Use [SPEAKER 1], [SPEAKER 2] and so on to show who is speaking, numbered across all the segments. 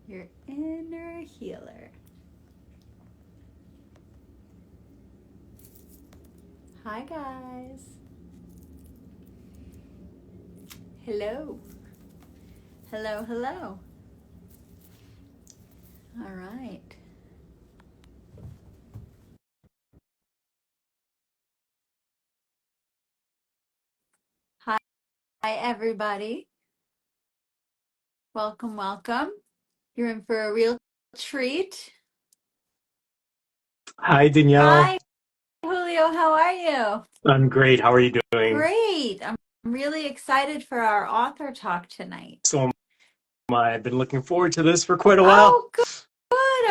[SPEAKER 1] Your inner healer. Hi, guys. Hello. Hello, hello. All right. Hi, everybody. Welcome, welcome. You're in for a real treat.
[SPEAKER 2] Hi, Danielle.
[SPEAKER 1] Hi, Julio. How are you?
[SPEAKER 2] I'm great. How are you doing?
[SPEAKER 1] Great. I'm really excited for our author talk tonight.
[SPEAKER 2] So am I. I've been looking forward to this for quite a while.
[SPEAKER 1] Oh, good.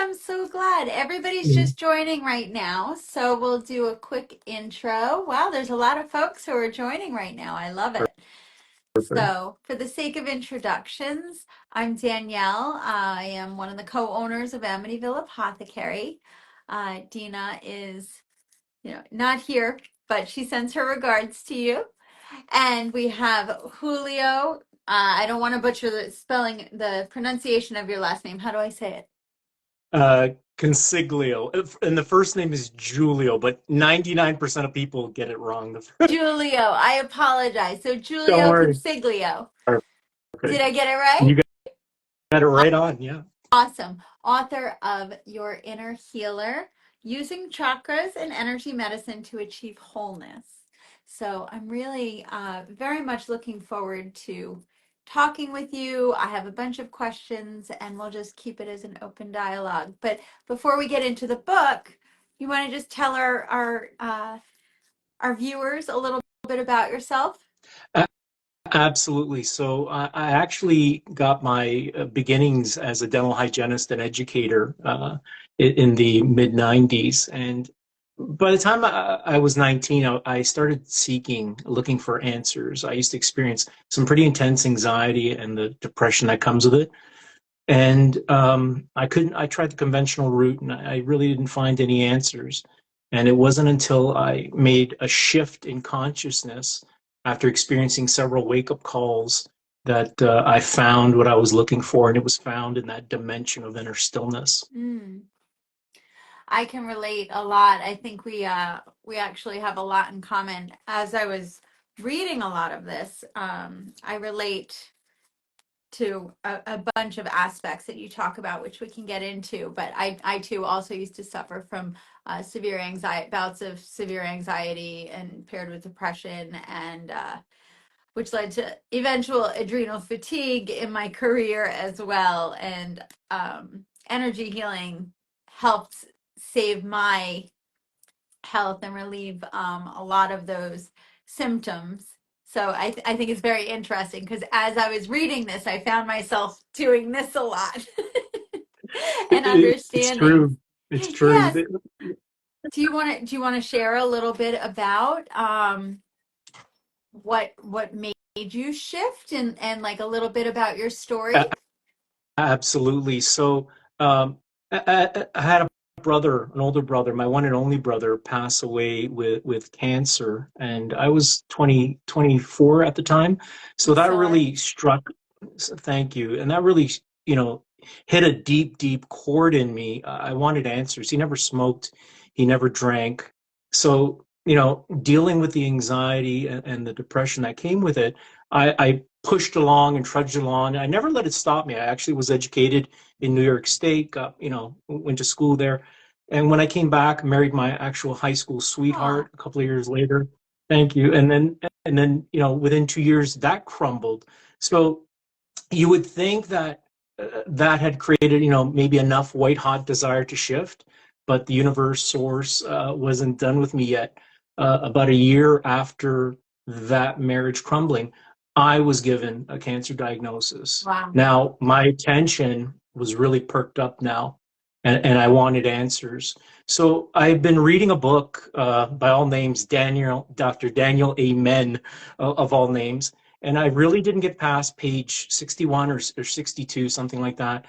[SPEAKER 1] I'm so glad. Everybody's
[SPEAKER 2] Mm,
[SPEAKER 1] just joining right now. So we'll do a quick intro. Wow, there's a lot of folks who are joining right now. I love it.
[SPEAKER 2] Perfect.
[SPEAKER 1] So, for the sake of introductions, I'm Danielle. I am one of the co-owners of Amityville Apothecary. Dina is, not here, but she sends her regards to you. And we have Julio. I don't want to butcher the spelling, the pronunciation of your last name. How do I say it?
[SPEAKER 2] Consiglio. And the first name is Julio, but 99% of people get it wrong.
[SPEAKER 1] Julio. I apologize. So,
[SPEAKER 2] Don't
[SPEAKER 1] Julio
[SPEAKER 2] worry.
[SPEAKER 1] Consiglio. Did
[SPEAKER 2] Perfect.
[SPEAKER 1] I get it right?
[SPEAKER 2] You got it right on. Yeah.
[SPEAKER 1] Awesome. Author of Your Inner Healer, Using Chakras and Energy Medicine to Achieve Wholeness. So I'm really very much looking forward to talking with you. I have a bunch of questions and we'll just keep it as an open dialogue. But before we get into the book, you want to just tell our viewers a little bit about yourself?
[SPEAKER 2] A- Absolutely. So I actually got my beginnings as a dental hygienist and educator in the mid 90s. And by the time I was 19, I started looking for answers. I used to experience some pretty intense anxiety and the depression that comes with it. And I tried the conventional route and I really didn't find any answers. And it wasn't until I made a shift in consciousness after experiencing several wake-up calls that I found what I was looking for, and it was found in that dimension of inner stillness.
[SPEAKER 1] Mm. I can relate a lot. I think we actually have a lot in common. As I was reading a lot of this, I relate to a bunch of aspects that you talk about, which we can get into. But I too also used to suffer from severe anxiety, bouts of severe anxiety, and paired with depression, and which led to eventual adrenal fatigue in my career as well. And energy healing helped save my health and relieve a lot of those symptoms. So I think it's very interesting because as I was reading this, I found myself doing this a lot and
[SPEAKER 2] It's
[SPEAKER 1] understanding.
[SPEAKER 2] true. It's true.
[SPEAKER 1] Yes. Do you want to share a little bit about what made you shift and like a little bit about your story?
[SPEAKER 2] Absolutely. So I had a brother, an older brother, my one and only brother, pass away with cancer, and I was 24 at the time. So
[SPEAKER 1] I'm
[SPEAKER 2] that
[SPEAKER 1] sorry.
[SPEAKER 2] really struck. Thank you. And that really, you know, hit a deep, deep chord in me. I wanted answers. He never smoked, he never drank. So, dealing with the anxiety and the depression that came with it, I pushed along and trudged along. I never let it stop me. I actually was educated in New York State, went to school there. And when I came back, married my actual high school
[SPEAKER 1] Oh,
[SPEAKER 2] sweetheart a couple of years later. Thank you. And then, within 2 years, that crumbled. So you would think that that had created, maybe enough white hot desire to shift, but the universe source wasn't done with me yet. About a year after that marriage crumbling, I was given a cancer diagnosis.
[SPEAKER 1] wow.
[SPEAKER 2] Now, my attention was really perked up now, and I wanted answers. So I've been reading a book by all names, Dr. Daniel Amen, of all names, and I really didn't get past page 61 or 62, something like that.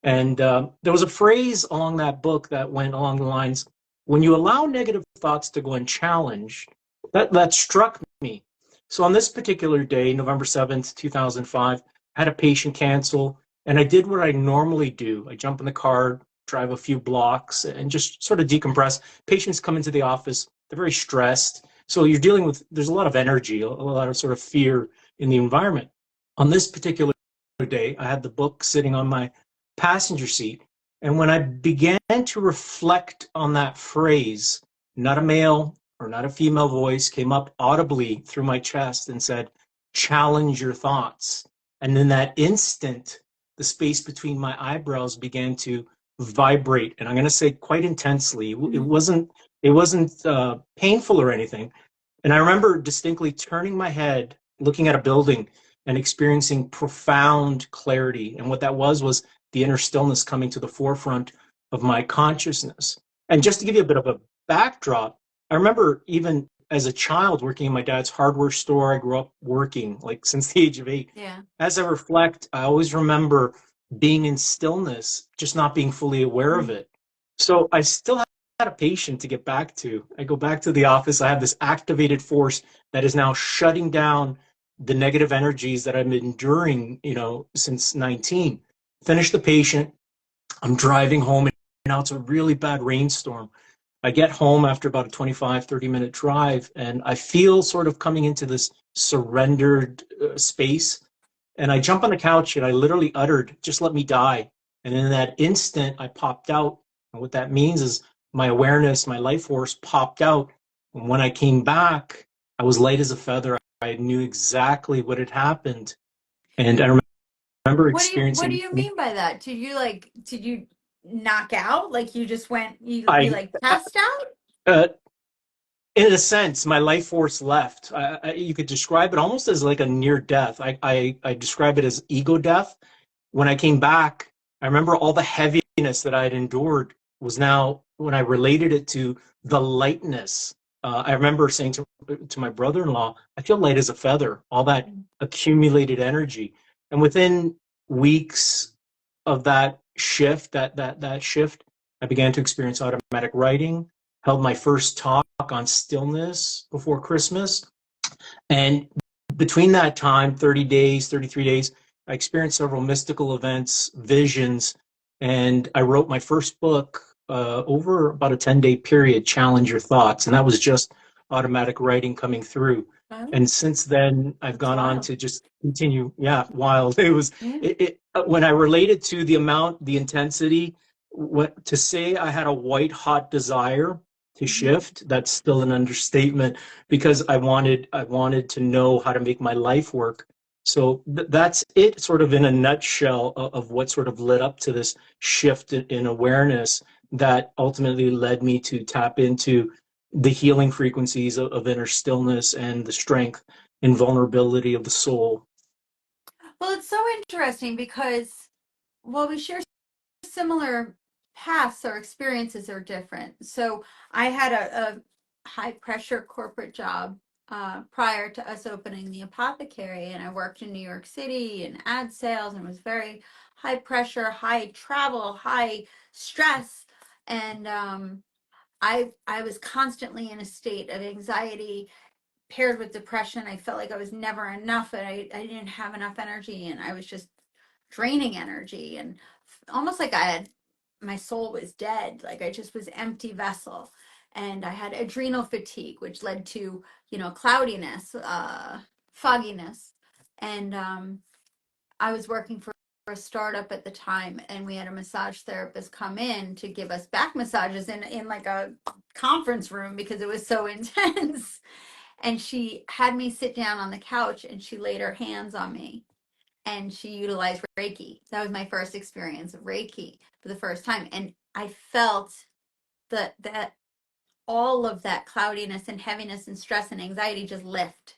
[SPEAKER 2] And there was a phrase along that book that went along the lines, when you allow negative thoughts to go unchallenged, that struck me. So on this particular day, November 7th, 2005, I had a patient cancel. And I did what I normally do. I jump in the car, drive a few blocks, and just sort of decompress. Patients come into the office, they're very stressed. So you're dealing with, there's a lot of energy, a lot of sort of fear in the environment. On this particular day, I had the book sitting on my passenger seat. And when I began to reflect on that phrase, not a male or not a female voice came up audibly through my chest and said, challenge your thoughts. And in that instant, the space between my eyebrows began to vibrate, and I'm going to say quite intensely. It wasn't painful or anything. And I remember distinctly turning my head, looking at a building, and experiencing profound clarity. And what that was the inner stillness coming to the forefront of my consciousness. And just to give you a bit of a backdrop, I remember even as a child working in my dad's hardware store. I grew up working like since the age of 8.
[SPEAKER 1] Yeah.
[SPEAKER 2] As I reflect, I always remember being in stillness, just not being fully aware of
[SPEAKER 1] Mm.
[SPEAKER 2] it. So I still had a patient to get back to. I go back to the office. I have this activated force that is now shutting down the negative energies that I'm enduring, since 19. Finish the patient. I'm driving home, and now it's a really bad rainstorm. I get home after about a 25, 30-minute drive, and I feel sort of coming into this surrendered space. And I jump on the couch and I literally uttered, just let me die. And in that instant, I popped out. And what that means is my awareness, my life force popped out. And when I came back, I was light as a feather. I knew exactly what had happened. And I remember
[SPEAKER 1] What do
[SPEAKER 2] experiencing,
[SPEAKER 1] you mean by that? Did you knock out? Like you just went you
[SPEAKER 2] I,
[SPEAKER 1] like passed out?
[SPEAKER 2] uh, in a sense, my life force left. You could describe it almost as like a near death. I describe it as ego death. When I came back, I remember all the heaviness that I had endured was now, when I related it to the lightness. I remember saying to my brother-in-law, I feel light as a feather, all that accumulated energy. And within weeks of that shift, that shift, I began to experience automatic writing, held my first talk on stillness before Christmas. And between that time, 30 days, 33 days, I experienced several mystical events, visions, and I wrote my first book over about a 10-day period, Challenge Your Thoughts. And that was just automatic writing coming through.
[SPEAKER 1] Oh,
[SPEAKER 2] And since then, I've
[SPEAKER 1] that's
[SPEAKER 2] gone on
[SPEAKER 1] wild.
[SPEAKER 2] to just continue. Yeah, wild. It was,
[SPEAKER 1] Yeah.
[SPEAKER 2] when I related to the amount, the intensity, to say I had a white hot desire to
[SPEAKER 1] Mhm.
[SPEAKER 2] shift, that's still an understatement, because I wanted to know how to make my life work. So that's it, sort of in a nutshell, of what sort of led up to this shift in awareness that ultimately led me to tap into the healing frequencies of inner stillness and the strength and vulnerability of the soul.
[SPEAKER 1] Well, it's so interesting because while we share similar paths, our experiences are different. So I had a high pressure corporate job prior to us opening the apothecary, and I worked in New York City in ad sales, and it was very high pressure, high travel, high stress, and I was constantly in a state of anxiety paired with depression. I felt like I was never enough, and I didn't have enough energy, and I was just draining energy, and almost like I had, my soul was dead. Like I just was empty vessel. And I had adrenal fatigue, which led to, cloudiness, fogginess. And I was working for a startup at the time, and we had a massage therapist come in to give us back massages in like a conference room because it was so intense. And she had me sit down on the couch, and she laid her hands on me, and she utilized Reiki. That was my first experience of Reiki for the first time. And I felt that all of that cloudiness and heaviness and stress and anxiety just lift.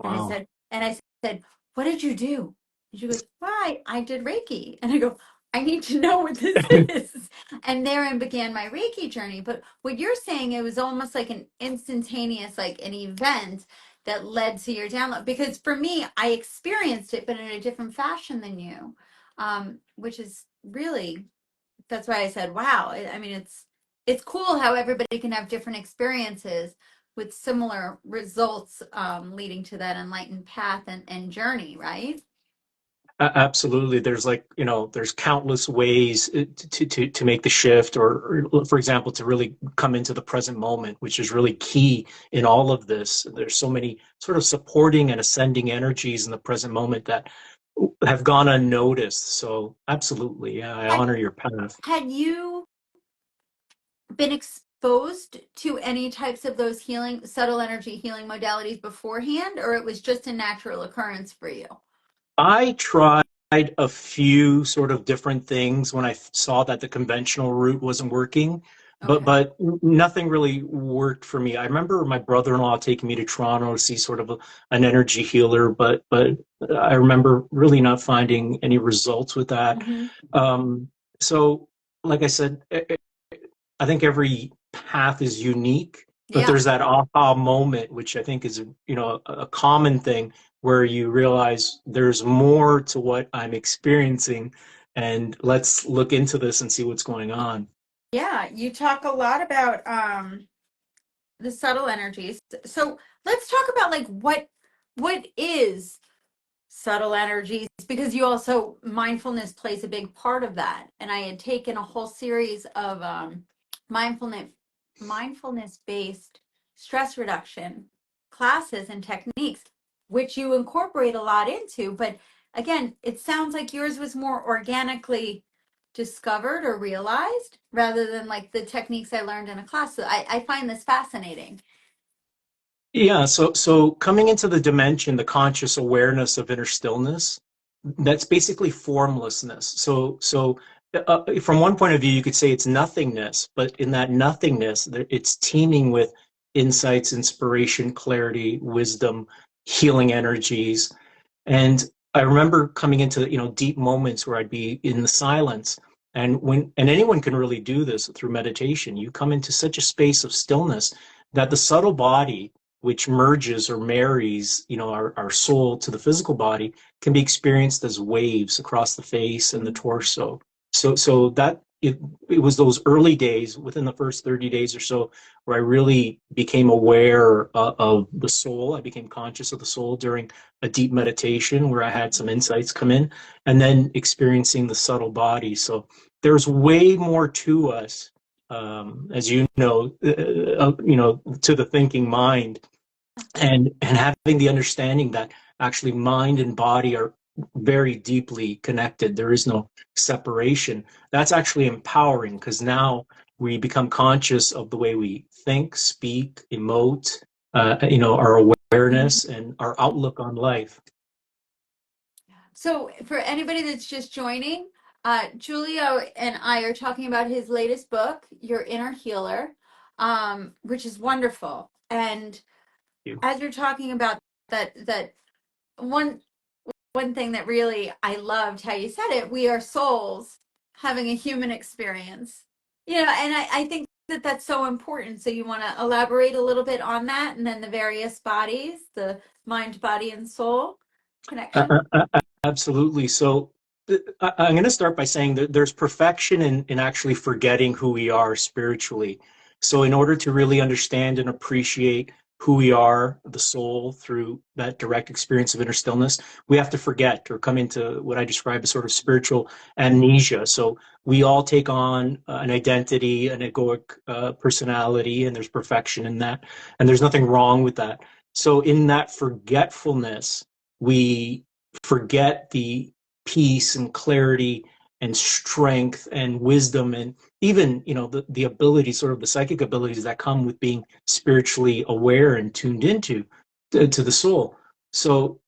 [SPEAKER 1] And I
[SPEAKER 2] Wow.
[SPEAKER 1] said, and I said, what did you do? And she goes, well, I did Reiki. And I go, I need to know what this is. And therein began my Reiki journey. But what you're saying, it was almost like an instantaneous, like an event that led to your download. Because for me, I experienced it, but in a different fashion than you, which is really, that's why I said, wow. I mean, it's cool how everybody can have different experiences with similar results, leading to that enlightened path and journey, right?
[SPEAKER 2] Absolutely. There's like, there's countless ways to make the shift or, for example, to really come into the present moment, which is really key in all of this. There's so many sort of supporting and ascending energies in the present moment that have gone unnoticed. So absolutely. Yeah, I
[SPEAKER 1] Had
[SPEAKER 2] honor your path.
[SPEAKER 1] had you been exposed to any types of those healing, subtle energy healing modalities beforehand, or it was just a natural occurrence for you?
[SPEAKER 2] I tried a few sort of different things when I saw that the conventional route wasn't working, but
[SPEAKER 1] Okay.
[SPEAKER 2] nothing really worked for me. I remember my brother-in-law taking me to Toronto to see sort of an energy healer, but I remember really not finding any results with that.
[SPEAKER 1] Hmm.
[SPEAKER 2] Um, so, like I said, I think every path is unique, but
[SPEAKER 1] Yeah.
[SPEAKER 2] there's that aha moment, which I think is, a common thing where you realize there's more to what I'm experiencing, and let's look into this and see what's going on.
[SPEAKER 1] Yeah, you talk a lot about the subtle energies. So let's talk about like what is subtle energies, because you also, mindfulness plays a big part of that. And I had taken a whole series of mindfulness mindfulness based stress reduction classes and techniques, which you incorporate a lot into. But again, it sounds like yours was more organically discovered or realized rather than like the techniques I learned in a class. So I find this fascinating.
[SPEAKER 2] Yeah, so coming into the dimension, the conscious awareness of inner stillness, that's basically formlessness. From one point of view, you could say it's nothingness, but in that nothingness, it's teeming with insights, inspiration, clarity, wisdom, healing energies. And I remember coming into, deep moments where I'd be in the silence. And anyone can really do this through meditation. You come into such a space of stillness that the subtle body, which merges or marries, our soul to the physical body, can be experienced as waves across the face and the torso. So that it was those early days, within the first 30 days or so, where I really became aware of the soul. I became conscious of the soul during a deep meditation where I had some insights come in, and then experiencing the subtle body. So there's way more to us, as to the thinking mind, and having the understanding that actually mind and body are very deeply connected. There is no separation. That's actually empowering because now we become conscious of the way we think, speak, emote, our awareness and our outlook on life.
[SPEAKER 1] So, for anybody that's just joining, Julio and I are talking about his latest book, Your Inner Healer, which is wonderful. And
[SPEAKER 2] You.
[SPEAKER 1] as you're talking about that one one thing that really I loved how you said it, we are souls having a human experience. And I think that that's so important. So you want to elaborate a little bit on that, and then the various bodies, the mind, body, and soul connection.
[SPEAKER 2] Absolutely. So I'm going to start by saying that there's perfection in actually forgetting who we are spiritually. So in order to really understand and appreciate who we are, the soul, through that direct experience of inner stillness, we have to forget or come into what I describe as sort of spiritual amnesia. So we all take on an identity, an egoic personality, and there's perfection in that. And there's nothing wrong with that. So in that forgetfulness, we forget the peace and clarity and strength and wisdom and even the abilities, sort of the psychic abilities that come with being spiritually aware and tuned into to the soul. So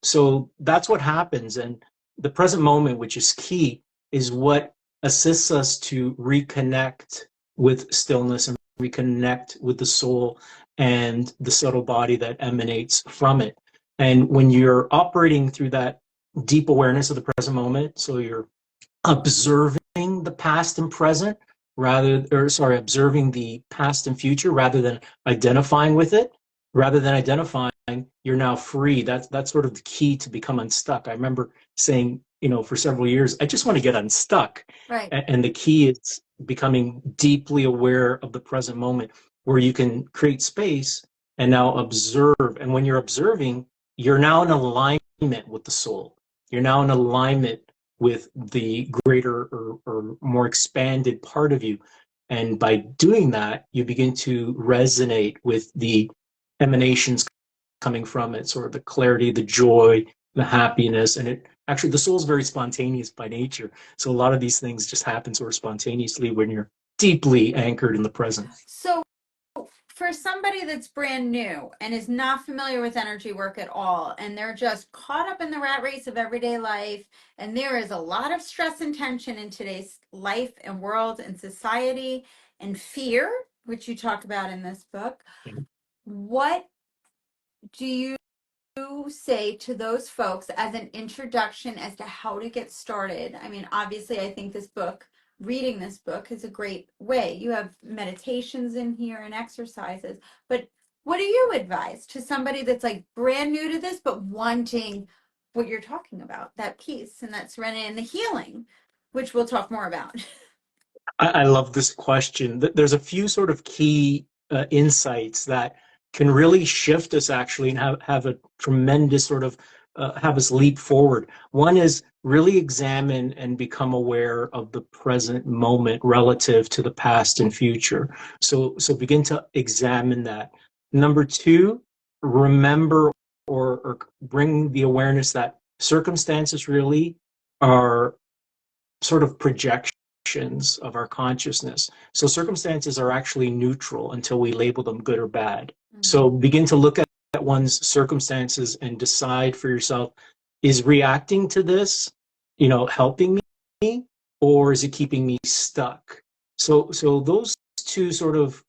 [SPEAKER 2] that's what happens. And the present moment, which is key, is what assists us to reconnect with stillness and reconnect with the soul and the subtle body that emanates from it. And when you're operating through that deep awareness of the present moment, so you're observing the past and present observing the past and future rather than identifying with it. Rather than identifying, you're now free. That's sort of the key to become unstuck. I remember saying, for several years, I just want to get unstuck.
[SPEAKER 1] Right.
[SPEAKER 2] And the key is becoming deeply aware of the present moment, where you can create space and now observe. And when you're observing, you're now in alignment with the soul. You're now in alignment with the greater or more expanded part of you. And by doing that, you begin to resonate with the emanations coming from it, sort of the clarity, the joy, the happiness. And it actually, the soul is very spontaneous by nature. So a lot of these things just happen sort of spontaneously when you're deeply anchored in the present.
[SPEAKER 1] So for somebody that's brand new and is not familiar with energy work at all, and they're just caught up in the rat race of everyday life, and there is a lot of stress and tension in today's life and world and society and fear, which you talk about in this book, what do you say to those folks as an introduction as to how to get started? I mean, obviously, I think reading this book is a great way. You have meditations in here and exercises, but what do you advise to somebody that's like brand new to this, but wanting what you're talking about, that peace and that serenity and the healing, which we'll talk more about?
[SPEAKER 2] I love this question. There's a few sort of key insights that can really shift us actually and have a tremendous sort of have us leap forward. One is really examine and become aware of the present moment relative to the past and future. So begin to examine that. Number two, remember or bring the awareness that circumstances really are sort of projections of our consciousness. So circumstances are actually neutral until we label them good or bad. So begin to look at one's circumstances and decide for yourself, is reacting to this, helping me, or is it keeping me stuck? So those two sort of,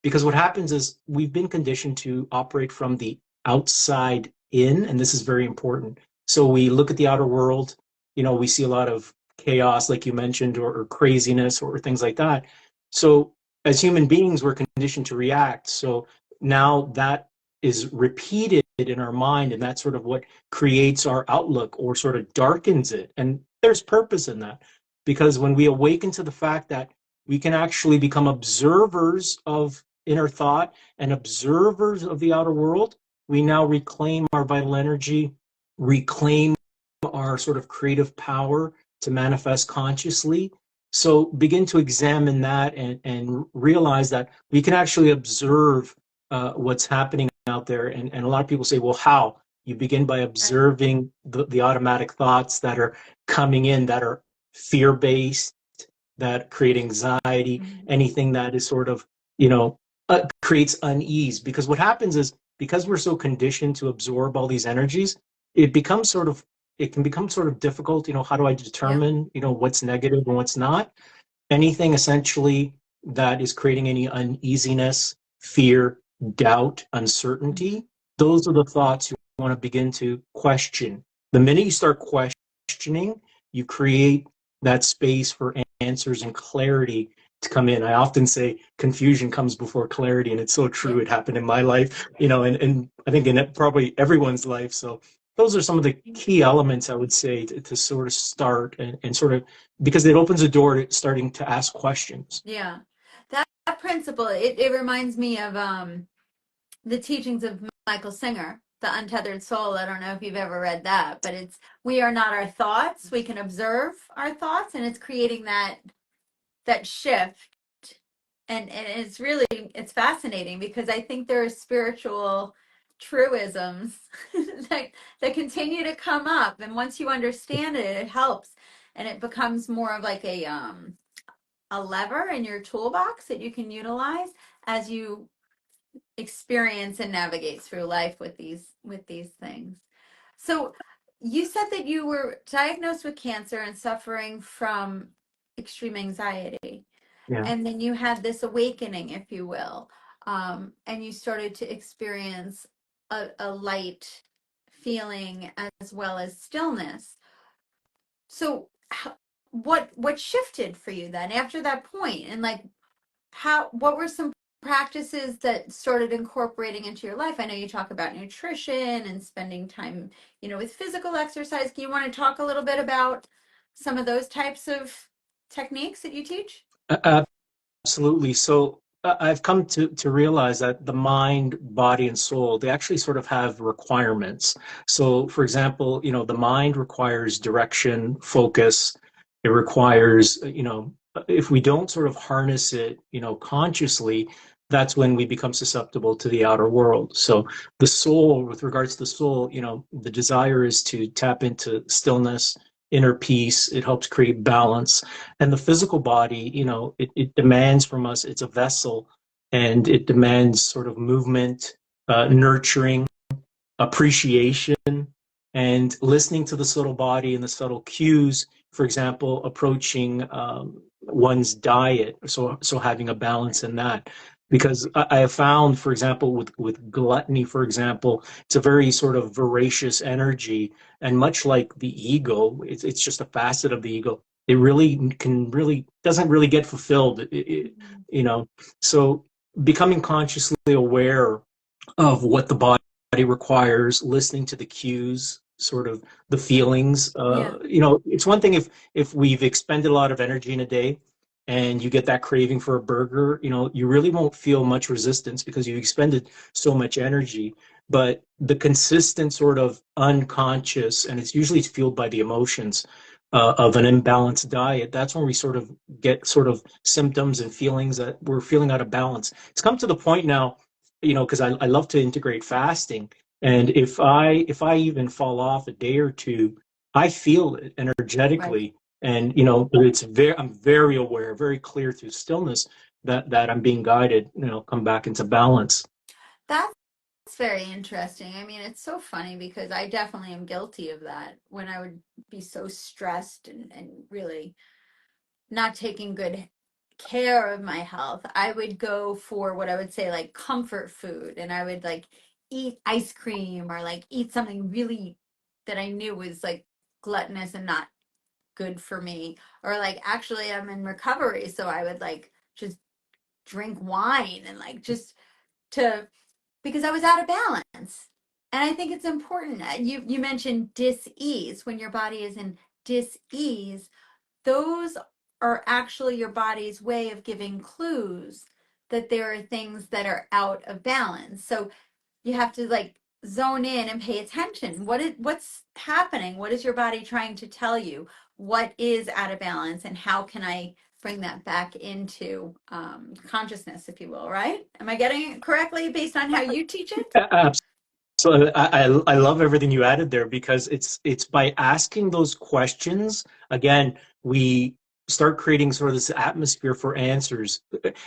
[SPEAKER 2] because what happens is we've been conditioned to operate from the outside in, and this is very important. So we look at the outer world, we see a lot of chaos, like you mentioned, or craziness or things like that. So as human beings, we're conditioned to react. So now that is repeated in our mind, and that's sort of what creates our outlook or sort of darkens it. And there's purpose in that, because when we awaken to the fact that we can actually become observers of inner thought and observers of the outer world, we now reclaim our vital energy, reclaim our sort of creative power to manifest consciously. So begin to examine that and realize that we can actually observe what's happening out there. And a lot of people say, well, how? You begin by observing the automatic thoughts that are coming in that are fear based, that create anxiety, anything that is sort of, creates unease. Because what happens is, because we're so conditioned to absorb all these energies, it becomes sort of it can become sort of difficult. How do I determine, what's negative and what's not? Anything essentially that is creating any uneasiness, fear, doubt, uncertainty, those are the thoughts you want to begin to question. The minute you start questioning, you create that space for answers and clarity to come in. I often say confusion comes before clarity, and it's so true. It happened in my life, and I think in probably everyone's life. So those are some of the key elements I would say to sort of start and sort of, because it opens a door to starting to ask questions.
[SPEAKER 1] Yeah. That principle, it reminds me of the teachings of Michael Singer, The Untethered Soul. I don't know if you've ever read that, but it's we are not our thoughts. We can observe our thoughts, and it's creating that shift. And it's fascinating because I think there are spiritual truisms that continue to come up, and once you understand it, it helps, and it becomes more of like a lever in your toolbox that you can utilize as you experience and navigate through life with these things. So you said that you were diagnosed with cancer and suffering from extreme anxiety.
[SPEAKER 2] Yeah.
[SPEAKER 1] And then you had this awakening, if you will. And you started to experience a light feeling as well as stillness. So what shifted for you then after that point? And like what were some practices that started incorporating into your life? I know you talk about nutrition and spending time, with physical exercise. Do you want to talk a little bit about some of those types of techniques that you teach?
[SPEAKER 2] Absolutely. So I've come to realize that the mind, body, and soul, they actually sort of have requirements. So, for example, the mind requires direction, focus. It requires, if we don't sort of harness it, consciously, that's when we become susceptible to the outer world. So the soul, with regards to the soul, the desire is to tap into stillness, inner peace. It helps create balance. And the physical body, it demands from us, it's a vessel, and it demands sort of movement, nurturing, appreciation, and listening to the subtle body and the subtle cues. For example, approaching one's diet, so having a balance in that. Because I have found, for example, with gluttony, for example, it's a very sort of voracious energy, and much like the ego, it's just a facet of the ego. It really doesn't really get fulfilled, So becoming consciously aware of what the body requires, listening to the cues, sort of the feelings.
[SPEAKER 1] Yeah.
[SPEAKER 2] It's one thing if we've expended a lot of energy in a day and you get that craving for a burger, you really won't feel much resistance because you expended so much energy. But the consistent sort of unconscious, and it's usually fueled by the emotions of an imbalanced diet, that's when we sort of get sort of symptoms and feelings that we're feeling out of balance. It's come to the point now, because I love to integrate fasting. And if I even fall off a day or two, I feel it
[SPEAKER 1] Right.
[SPEAKER 2] energetically. And I'm very aware, very clear through stillness that I'm being guided, come back into balance.
[SPEAKER 1] That's very interesting. I mean, it's so funny because I definitely am guilty of that when I would be so stressed and really not taking good care of my health. I would go for what I would say like comfort food, and I would like eat ice cream or like eat something really that I knew was like gluttonous and not good for me. Or like actually I'm in recovery, so I would like just drink wine and like just to because I was out of balance. And I think it's important. You mentioned dis-ease. When your body is in dis-ease, those are actually your body's way of giving clues that there are things that are out of balance. So you have to like zone in and pay attention. What's happening? What is your body trying to tell you? What is out of balance, and how can I bring that back into consciousness, if you will? Right? Am I getting it correctly based on how you teach it?
[SPEAKER 2] So I love everything you added there because it's by asking those questions again we start creating sort of this atmosphere for answers.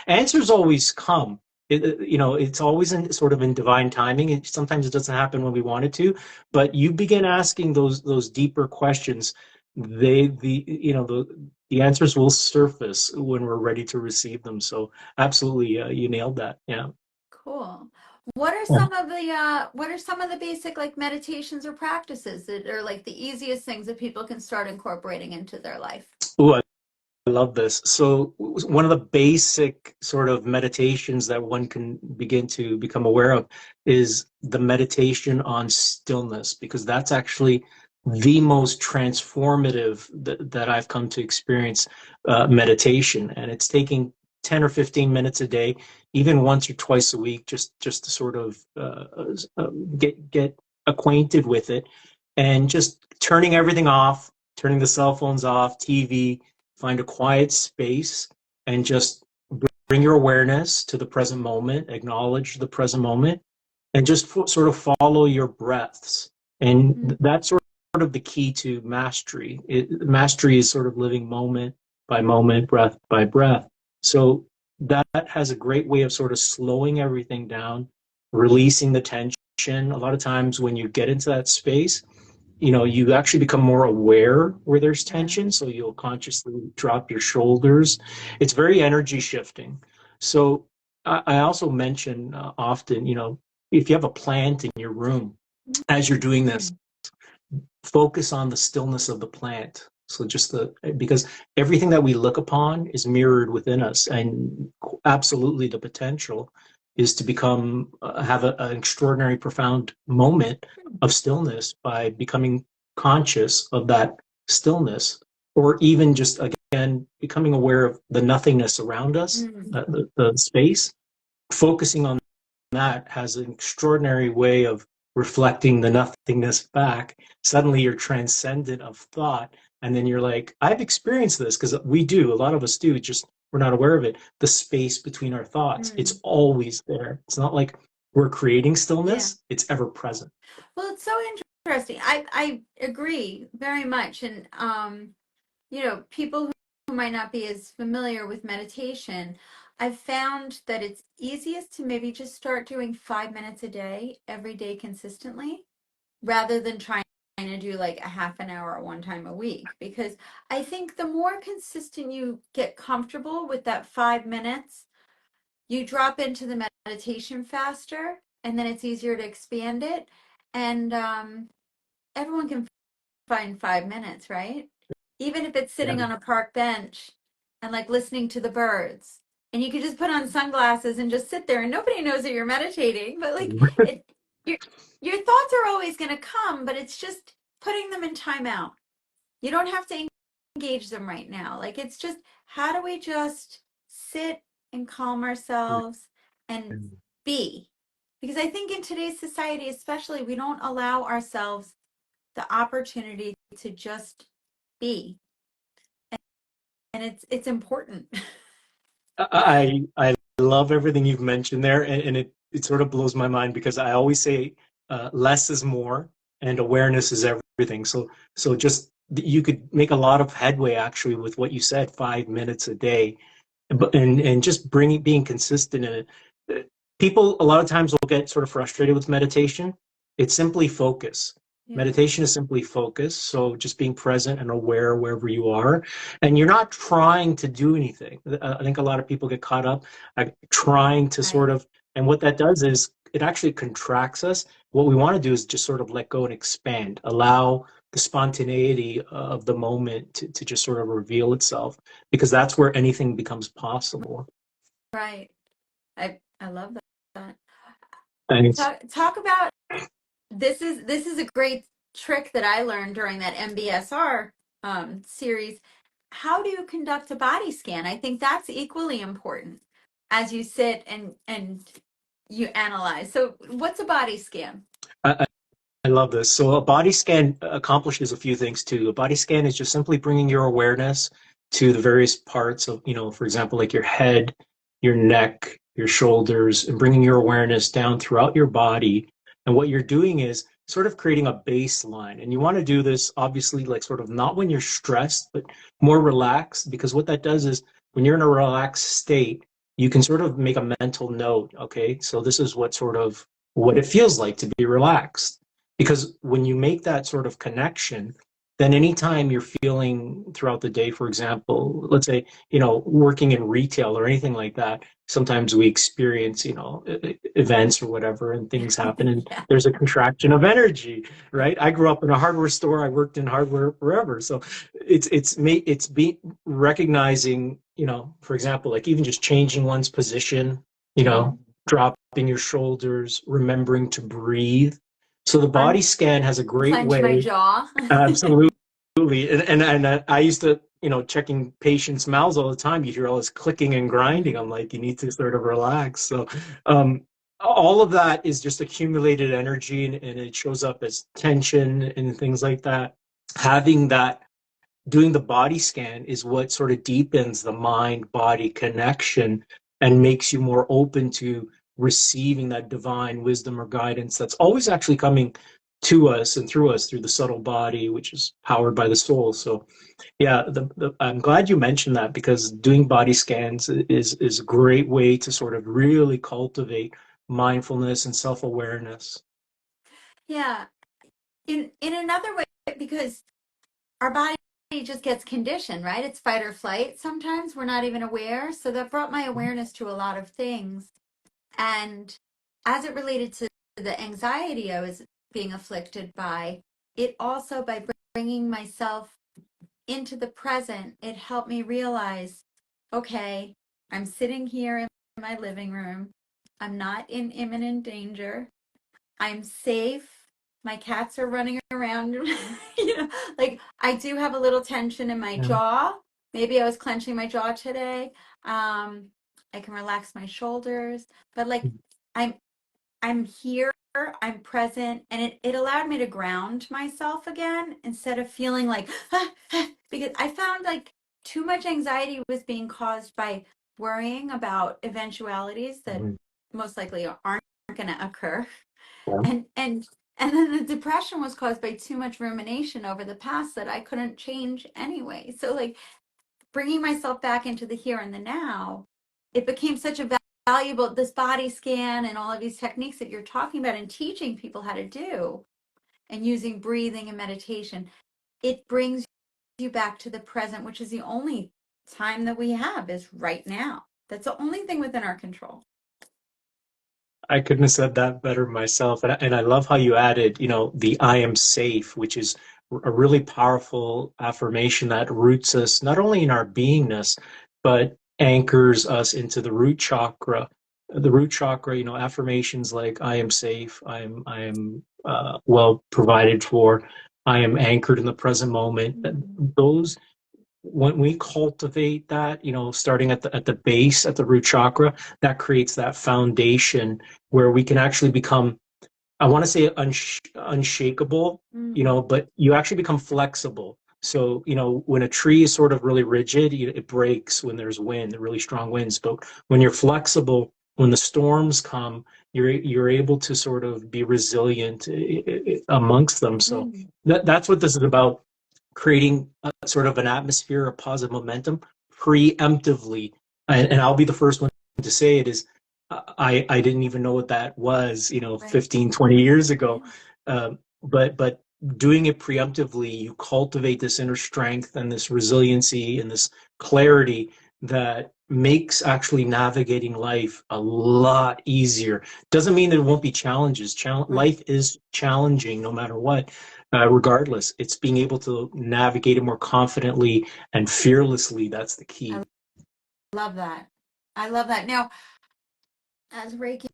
[SPEAKER 2] Answers always come. It's always in sort of in divine timing. Sometimes it doesn't happen when we want it to, but you begin asking those deeper questions. The answers will surface when we're ready to receive them. So absolutely, you nailed that. Yeah.
[SPEAKER 1] Cool. What are some of the basic like meditations or practices that are like the easiest things that people can start incorporating into their life?
[SPEAKER 2] Ooh, I love this. So, one of the basic sort of meditations that one can begin to become aware of is the meditation on stillness, because that's actually the most transformative that I've come to experience meditation. And it's taking 10 or 15 minutes a day, even once or twice a week, just to sort of get acquainted with it and just turning everything off, turning the cell phones off, TV, find a quiet space and just bring your awareness to the present moment, acknowledge the present moment, and just sort of follow your breaths. And that's sort of the key to mastery. Mastery is sort of living moment by moment, breath by breath. So that has a great way of sort of slowing everything down, releasing the tension. A lot of times when you get into that space, you actually become more aware where there's
[SPEAKER 1] Yeah.
[SPEAKER 2] tension, so you'll consciously drop your shoulders. It's very energy shifting. So I also mention often, if you have a plant in your room, as you're doing this, focus on the stillness of the plant. So because everything that we look upon is mirrored within us, and absolutely the potential is to have an extraordinary, profound moment of stillness by becoming conscious of that stillness, or even just again, becoming aware of the nothingness around us,
[SPEAKER 1] Mm.
[SPEAKER 2] the space, focusing on that has an extraordinary way of reflecting the nothingness back. Suddenly you're transcendent of thought. And then you're like, I've experienced this because we do, a lot of us do, just we're not aware of it. The space between our thoughts, it's
[SPEAKER 1] Mm.
[SPEAKER 2] always there. It's not like we're creating
[SPEAKER 1] Yeah.
[SPEAKER 2] stillness, it's ever present.
[SPEAKER 1] Well, it's so interesting. I agree very much. And people who might not be as familiar with meditation, I've found that it's easiest to maybe just start doing 5 minutes a day, every day consistently, rather than trying to do like a half an hour one time a week. Because I think the more consistent you get comfortable with that 5 minutes, you drop into the meditation faster, and then it's easier to expand it. And everyone can find 5 minutes, right? Even if it's
[SPEAKER 2] Yeah.
[SPEAKER 1] sitting on a park bench and like listening to the birds. And you could just put on sunglasses and just sit there and nobody knows that you're meditating, but like it your your thoughts are always going to come, but it's just putting them in timeout. You don't have to engage them right now. Like it's just how do we just sit and calm ourselves and be? Because I think in today's society, especially, we don't allow ourselves the opportunity to just be, and it's important.
[SPEAKER 2] I love everything you've mentioned there, and it sort of blows my mind because I always say less is more, and awareness is everything. So just you could make a lot of headway actually with what you said, 5 minutes a day, but and just bringing being consistent in it. People a lot of times will get sort of frustrated with meditation. It's simply focus.
[SPEAKER 1] Yeah.
[SPEAKER 2] Meditation is simply focus. So just being present and aware wherever you are, and you're not trying to do anything. I think a lot of people get caught up like trying to sort
[SPEAKER 1] Right.
[SPEAKER 2] of, and what that does is it actually contracts us. What we want to do is just sort of let go and expand, allow the spontaneity of the moment to just sort of reveal itself, because that's where anything becomes possible.
[SPEAKER 1] Right. I love that.
[SPEAKER 2] Thanks.
[SPEAKER 1] Talk about this is a great trick that I learned during that MBSR series. How do you conduct a body scan? I think that's equally important as you sit and you analyze. So, what's a body scan?
[SPEAKER 2] I, I love this. So a body scan accomplishes a few things too. A body scan is just simply bringing your awareness to the various parts of, for example, like your head, your neck, your shoulders, and bringing your awareness down throughout your body. And what you're doing is sort of creating a baseline. And you want to do this obviously like sort of not when you're stressed, but more relaxed, because what that does is when you're in a relaxed state, you can sort of make a mental note. Okay, so this is what it feels like to be relaxed, because when you make that sort of connection, then anytime you're feeling throughout the day, for example, let's say, working in retail or anything like that, sometimes we experience, events or whatever, and things happen, and
[SPEAKER 1] Yeah.
[SPEAKER 2] there's a contraction of energy, right? I grew up in a hardware store. I worked in hardware forever. So it's be recognizing, for example, like even just changing one's position,
[SPEAKER 1] Mm.
[SPEAKER 2] dropping your shoulders, remembering to breathe. So the body scan has a great
[SPEAKER 1] Unclench my
[SPEAKER 2] way,
[SPEAKER 1] jaw.
[SPEAKER 2] absolutely, and I used to, checking patients' mouths all the time. You hear all this clicking and grinding. I'm like, you need to sort of relax. So, um, all of that is just accumulated energy, and it shows up as tension and things like that. Having that, doing the body scan is what sort of deepens the mind body connection and makes you more open to receiving that divine wisdom or guidance that's always actually coming to us and through us through the subtle body, which is powered by the soul. So yeah, I'm glad you mentioned that, because doing body scans is a great way to sort of really cultivate mindfulness and self-awareness.
[SPEAKER 1] Yeah. In another way, because our body just gets conditioned, right? It's fight or flight. Sometimes we're not even aware. So that brought my awareness to a lot of things. And as it related to the anxiety I was being afflicted by, it also, by bringing myself into the present, it helped me realize, okay, I'm sitting here in my living room. I'm not in imminent danger. I'm safe. My cats are running around. Like I do have a little tension in my
[SPEAKER 2] Yeah.
[SPEAKER 1] jaw, maybe I was clenching my jaw today. I can relax my shoulders, but like I'm I'm here, I'm present, and it allowed me to ground myself again instead of feeling like because I found like too much anxiety was being caused by worrying about eventualities that
[SPEAKER 2] Mhm.
[SPEAKER 1] most likely aren't going to occur.
[SPEAKER 2] Yeah.
[SPEAKER 1] And then the depression was caused by too much rumination over the past that I couldn't change anyway. So like bringing myself back into the here and the now, it became such a valuable, this body scan and all of these techniques that you're talking about and teaching people how to do and using breathing and meditation. It brings you back to the present, which is the only time that we have is right now. That's the only thing within our control.
[SPEAKER 2] I couldn't have said that better myself. And I love how you added, the I am safe, which is a really powerful affirmation that roots us not only in our beingness, but anchors us into the root chakra. The root chakra, affirmations like I am safe, I am well provided for, I am anchored in the present moment.
[SPEAKER 1] Mm-hmm.
[SPEAKER 2] Those when we cultivate that, starting at the base, at the root chakra, that creates that foundation where we can actually become, I want to say unshakable,
[SPEAKER 1] Mm-hmm.
[SPEAKER 2] but you actually become flexible. So, when a tree is sort of really rigid, it breaks when there's wind, really strong winds. But when you're flexible, when the storms come, you're able to sort of be resilient amongst them. So
[SPEAKER 1] Mm-hmm.
[SPEAKER 2] that's what this is about, creating a sort of an atmosphere of positive momentum preemptively. And I'll be the first one to say it is I didn't even know what that was,
[SPEAKER 1] Right.
[SPEAKER 2] 15, 20 years ago.
[SPEAKER 1] Yeah.
[SPEAKER 2] But doing it preemptively, you cultivate this inner strength and this resiliency and this clarity that makes actually navigating life a lot easier. Doesn't mean there won't be challenges.
[SPEAKER 1] Right.
[SPEAKER 2] Life is challenging no matter what. Regardless, it's being able to navigate it more confidently and fearlessly. That's the
[SPEAKER 1] I
[SPEAKER 2] key.
[SPEAKER 1] love that. I love that. Now, as Reiki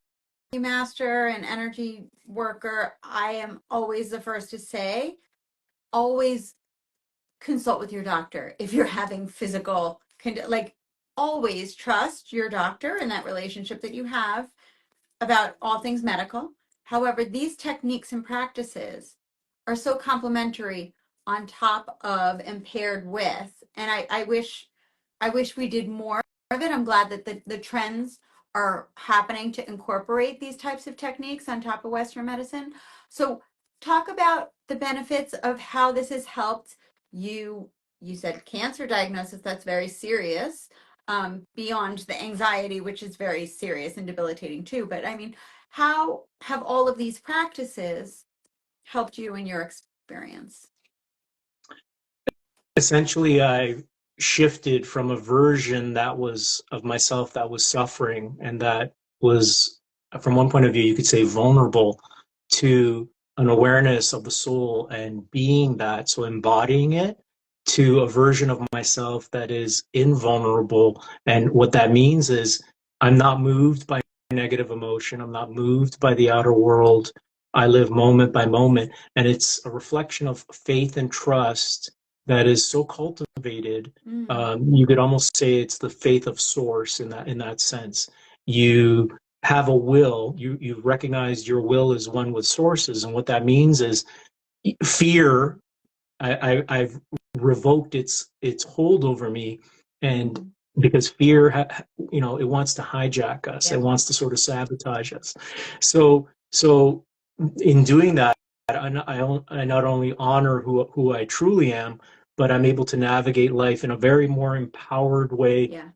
[SPEAKER 1] master and energy worker, I am always the first to say, always consult with your doctor if you're having physical, like always trust your doctor and that relationship that you have about all things medical. However, these techniques and practices are so complementary on top of and paired with, and I wish we did more of it. I'm glad that the trends are happening to incorporate these types of techniques on top of Western medicine. So talk about the benefits of how this has helped you. You said cancer diagnosis, that's very serious, beyond the anxiety, which is very serious and debilitating too. But I mean, how have all of these practices helped you in your experience?
[SPEAKER 2] Essentially, I shifted from a version that was of myself that was suffering and that was, from one point of view, you could say vulnerable, to an awareness of the soul and being that, so embodying it, to a version of myself that is invulnerable. And what that means is I'm not moved by negative emotion, I'm not moved by the outer world. I live moment by moment, and it's a reflection of faith and trust that is so cultivated.
[SPEAKER 1] Mm,
[SPEAKER 2] You could almost say it's the faith of source in that sense. You have a will. You recognize your will is one with sources, and what that means is fear. I've revoked its hold over me, and
[SPEAKER 1] mm,
[SPEAKER 2] because fear, it wants to hijack us. It
[SPEAKER 1] yep.
[SPEAKER 2] wants to sort of sabotage us. So in doing that, I not only honor who I truly am, but I'm able to navigate life in a very more empowered way,
[SPEAKER 1] Yeah.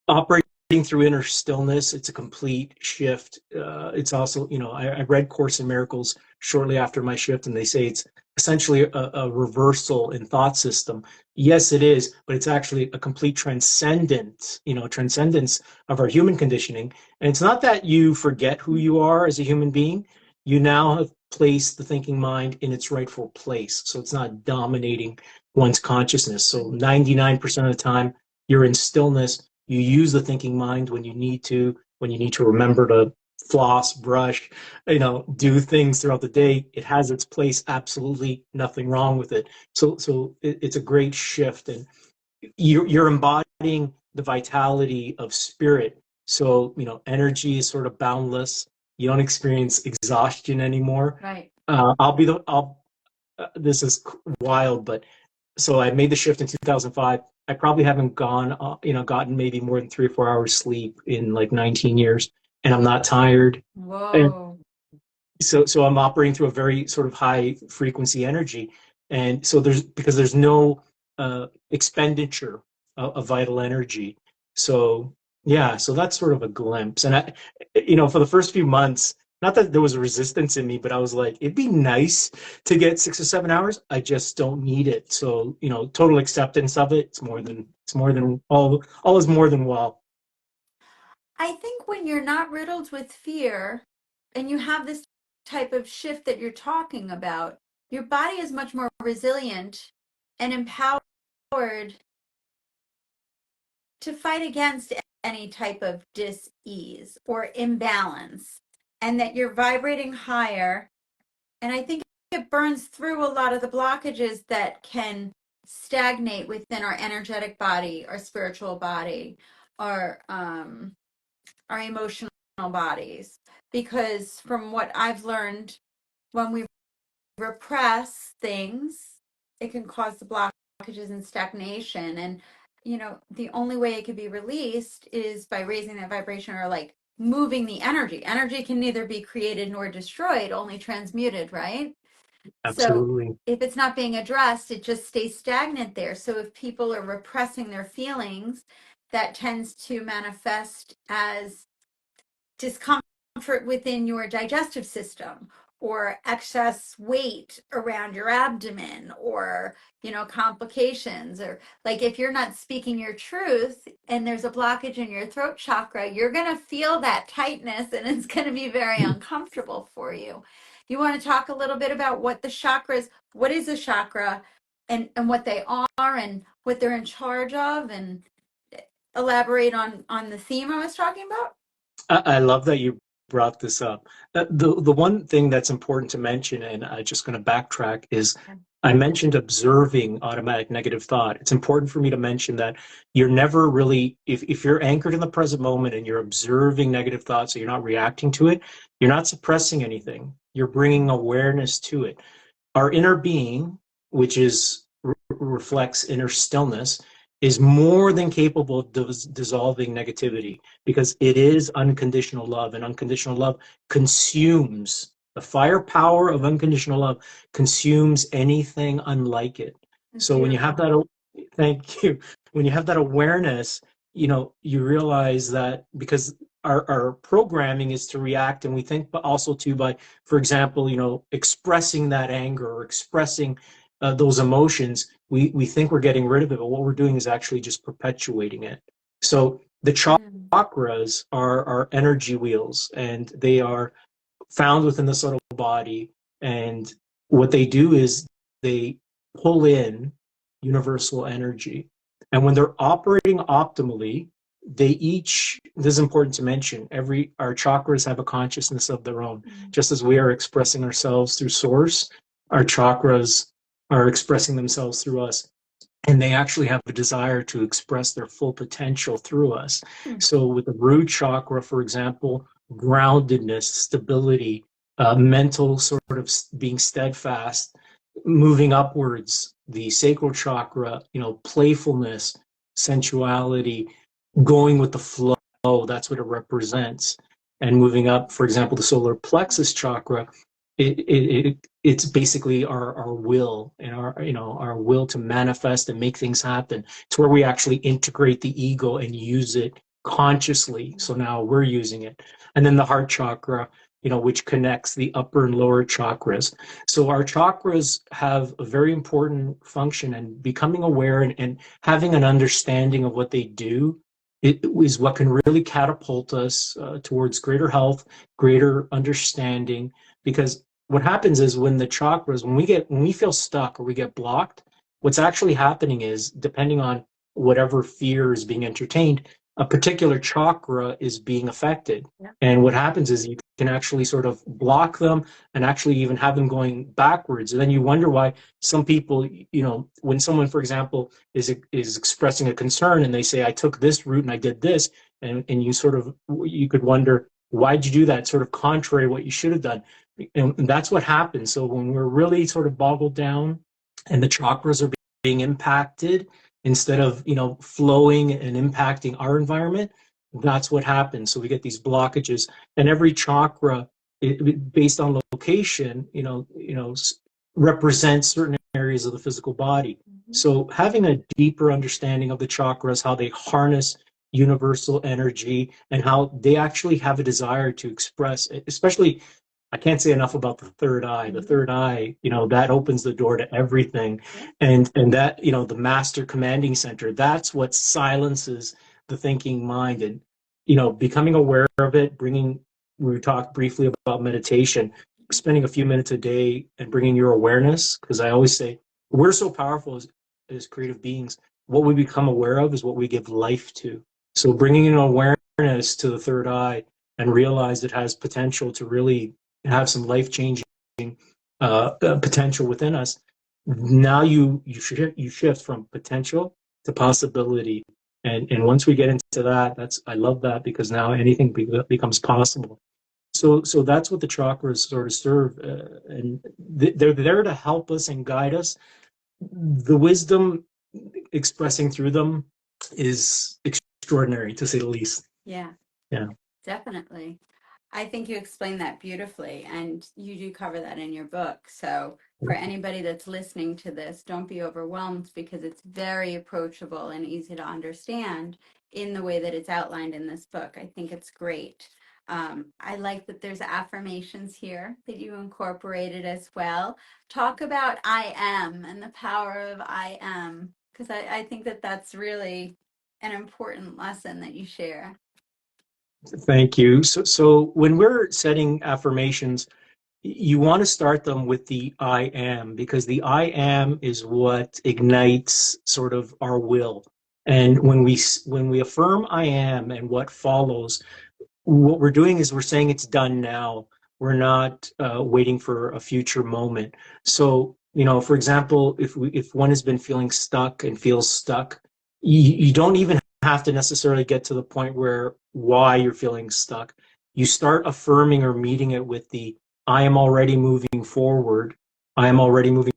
[SPEAKER 2] operating through inner stillness. It's a complete shift. It's also, I read Course in Miracles shortly after my shift, and they say it's essentially a reversal in thought system. Yes, it is, but it's actually a complete transcendence of our human conditioning. And it's not that you forget who you are as a human being. You now have placed the thinking mind in its rightful place. So it's not dominating one's consciousness. So 99% of the time, you're in stillness. You use the thinking mind when you need to remember to floss, brush, do things throughout the day. It has its place, absolutely nothing wrong with it. So it's a great shift. And you're embodying the vitality of spirit. So, energy is sort of boundless. You don't experience exhaustion anymore.
[SPEAKER 1] Right.
[SPEAKER 2] This is wild, but so I made the shift in 2005. I probably haven't gotten maybe more than 3 or 4 hours sleep in like 19 years, and I'm not tired. And
[SPEAKER 1] Whoa.
[SPEAKER 2] so I'm operating through a very sort of high frequency energy, and so there's no expenditure of vital energy. So yeah, so that's sort of a glimpse. And for the first few months, not that there was a resistance in me, but I was like, it'd be nice to get 6 or 7 hours. I just don't need it. So total acceptance of it. It's more than all is more than well.
[SPEAKER 1] I think when you're not riddled with fear and you have this type of shift that you're talking about, your body is much more resilient and empowered to fight against any type of dis-ease or imbalance, and that you're vibrating higher. And I think it burns through a lot of the blockages that can stagnate within our energetic body, our spiritual body, our emotional bodies. Because from what I've learned, when we repress things, it can cause the blockages and stagnation. And, the only way it could be released is by raising that vibration, or like moving the energy. Energy can neither be created nor destroyed, only transmuted, right? So
[SPEAKER 2] Absolutely.
[SPEAKER 1] if it's not being addressed, it just stays stagnant there. So if people are repressing their feelings, that tends to manifest as discomfort within your digestive system, or excess weight around your abdomen, or complications, or like if you're not speaking your truth and there's a blockage in your throat chakra, you're going to feel that tightness and it's going to be very uncomfortable for you. You want to talk a little bit about what is a chakra, and what they are and what they're in charge of, and elaborate on the theme I was talking about?
[SPEAKER 2] I love that you brought this up. The one thing that's important to mention, and I'm just going to backtrack, is I mentioned observing automatic negative thought. It's important for me to mention that you're never really, if you're anchored in the present moment and you're observing negative thoughts, so you're not reacting to it, you're not suppressing anything. You're bringing awareness to it. Our inner being, which reflects inner stillness, is more than capable of dissolving negativity, because it is unconditional love, and unconditional love consumes the firepower of unconditional love, consumes anything unlike it.
[SPEAKER 1] That's
[SPEAKER 2] So when you have
[SPEAKER 1] beautiful.
[SPEAKER 2] that, thank you. When you have that awareness, you realize that because our programming is to react, and we think, but also to, by, for example, expressing that anger or expressing those emotions, we think we're getting rid of it, but what we're doing is actually just perpetuating it. So the
[SPEAKER 1] Mm.
[SPEAKER 2] chakras are energy wheels, and they are found within the subtle body. And what they do is they pull in universal energy. And when they're operating optimally, this is important to mention, our chakras have a consciousness of their own.
[SPEAKER 1] Mm.
[SPEAKER 2] Just as we are expressing ourselves through source, our chakras are expressing themselves through us. And they actually have a desire to express their full potential through us.
[SPEAKER 1] Mm.
[SPEAKER 2] So with the root chakra, for example, groundedness, stability, mental sort of being steadfast, moving upwards, the sacral chakra, playfulness, sensuality, going with the flow, that's what it represents. And moving up, for example, the solar plexus chakra, it's basically our will, and our will to manifest and make things happen. It's where we actually integrate the ego and use it consciously. So now we're using it. And then the heart chakra, which connects the upper and lower chakras. So our chakras have a very important function, and becoming aware and having an understanding of what they do, it is what can really catapult us towards greater health, greater understanding. Because what happens is, when we feel stuck or we get blocked, what's actually happening is, depending on whatever fear is being entertained, a particular chakra is being affected.
[SPEAKER 1] Yeah.
[SPEAKER 2] And what happens is, you can actually sort of block them and actually even have them going backwards. And then you wonder why some people, when someone, for example, is expressing a concern and they say, I took this route and I did this, and you could wonder, why'd you do that? Sort of contrary to what you should have done. And that's what happens. So when we're really sort of boggled down and the chakras are being impacted instead of, flowing and impacting our environment, that's what happens. So we get these blockages, and every chakra, based on location, represents certain areas of the physical body. So having a deeper understanding of the chakras, how they harness universal energy, and how they actually have a desire to express, especially, I can't say enough about the third eye. The third eye, that opens the door to everything. And that, the master commanding center, that's what silences the thinking mind. And, becoming aware of it, we talked briefly about meditation, spending a few minutes a day and bringing your awareness, because I always say we're so powerful as creative beings. What we become aware of is what we give life to. So bringing an awareness to the third eye and realize it has potential to really have some life-changing potential within us. Now you shift from potential to possibility, and once we get into that, I love that, because now anything becomes possible. So that's what the chakras sort of serve, and they're there to help us and guide us. The wisdom expressing through them is extraordinary, to say the least.
[SPEAKER 1] Yeah.
[SPEAKER 2] Yeah.
[SPEAKER 1] Definitely. I think you explained that beautifully, and you do cover that in your book. So for anybody that's listening to this, don't be overwhelmed, because it's very approachable and easy to understand in the way that it's outlined in this book. I think it's great. I like that there's affirmations here that you incorporated as well. Talk about I am and the power of I am, because I think that that's really an important lesson that you share.
[SPEAKER 2] Thank you. So when we're setting affirmations, you want to start them with the I am, because the I am is what ignites sort of our will. And when we affirm I am and what follows, what we're doing is we're saying it's done now. We're not waiting for a future moment. So, for example, if one has been feeling stuck and feels stuck, you don't even have to necessarily get to the point where why you're feeling stuck. You start affirming or meeting it with the I am already moving forward. I am already moving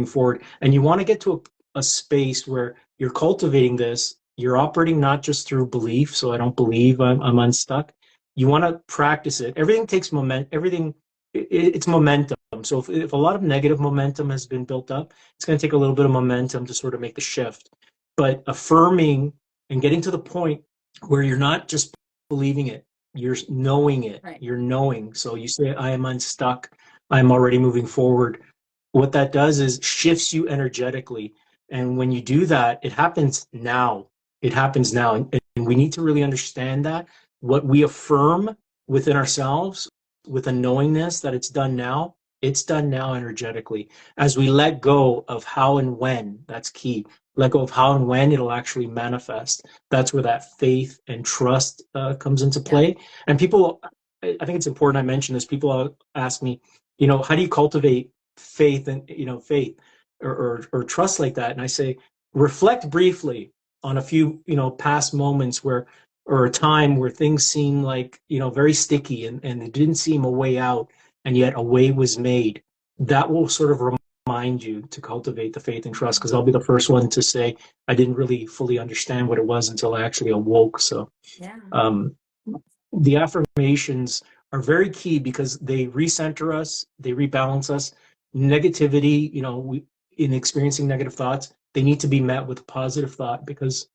[SPEAKER 2] forward. And you want to get to a space where you're cultivating this. You're operating not just through belief. So I don't believe I'm unstuck. You want to practice it. Everything takes momentum. It's momentum. So if a lot of negative momentum has been built up, it's going to take a little bit of momentum to sort of make the shift. But affirming and getting to the point where you're not just believing it, you're knowing it.
[SPEAKER 1] Right.
[SPEAKER 2] You're knowing. So you say, I am unstuck. I'm already moving forward. What that does is shifts you energetically. And when you do that, it happens now. It happens now. And we need to really understand that. What we affirm within ourselves with a knowingness that it's done now energetically. As we let go of how and when, that's key. Let go of how and when it'll actually manifest. That's where that faith and trust comes into play. Yeah. And people, I think it's important I mention this. People ask me, how do you cultivate faith and faith or trust like that? And I say, reflect briefly on a few past moments or a time where things seem like very sticky and it didn't seem a way out, and yet a way was made. That will sort of remind you to cultivate the faith and trust, because I'll be the first one to say I didn't really fully understand what it was until I actually awoke. So yeah. The affirmations are very key because they recenter us, they rebalance us. Negativity, in experiencing negative thoughts, they need to be met with a positive thought, because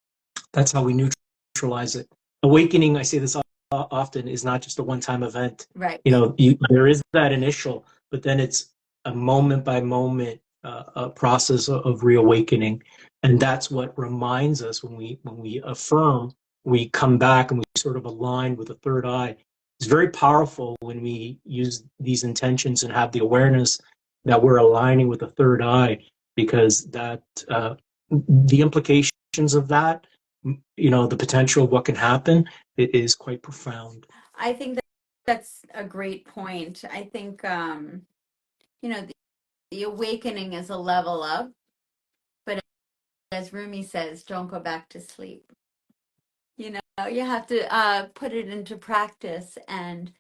[SPEAKER 2] that's how we neutralize it. Awakening, I say this often, is not just a one-time event.
[SPEAKER 1] Right.
[SPEAKER 2] There is that initial, but then it's a moment by moment a process of reawakening, and that's what reminds us when we affirm, we come back and we sort of align with the third eye. It's very powerful when we use these intentions and have the awareness that we're aligning with the third eye, because that the implications of that, the potential of what can happen, it is quite profound.
[SPEAKER 1] I think that's a great point. I think, the awakening is a level up, but as Rumi says, don't go back to sleep. You have to put it into practice, and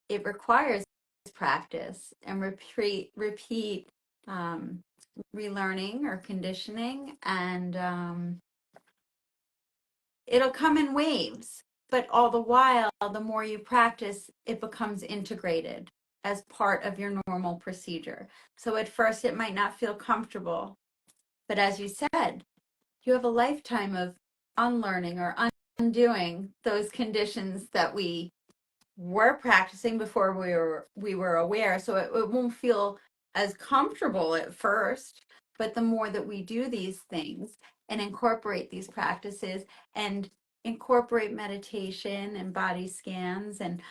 [SPEAKER 1] it requires practice and repeat, um, relearning or conditioning, and it'll come in waves. But all the while, the more you practice, it becomes integrated as part of your normal procedure. So at first, it might not feel comfortable, but as you said, you have a lifetime of unlearning or undoing those conditions that we were practicing before we were aware. So it won't feel as comfortable at first, but the more that we do these things and incorporate these practices and incorporate meditation and body scans and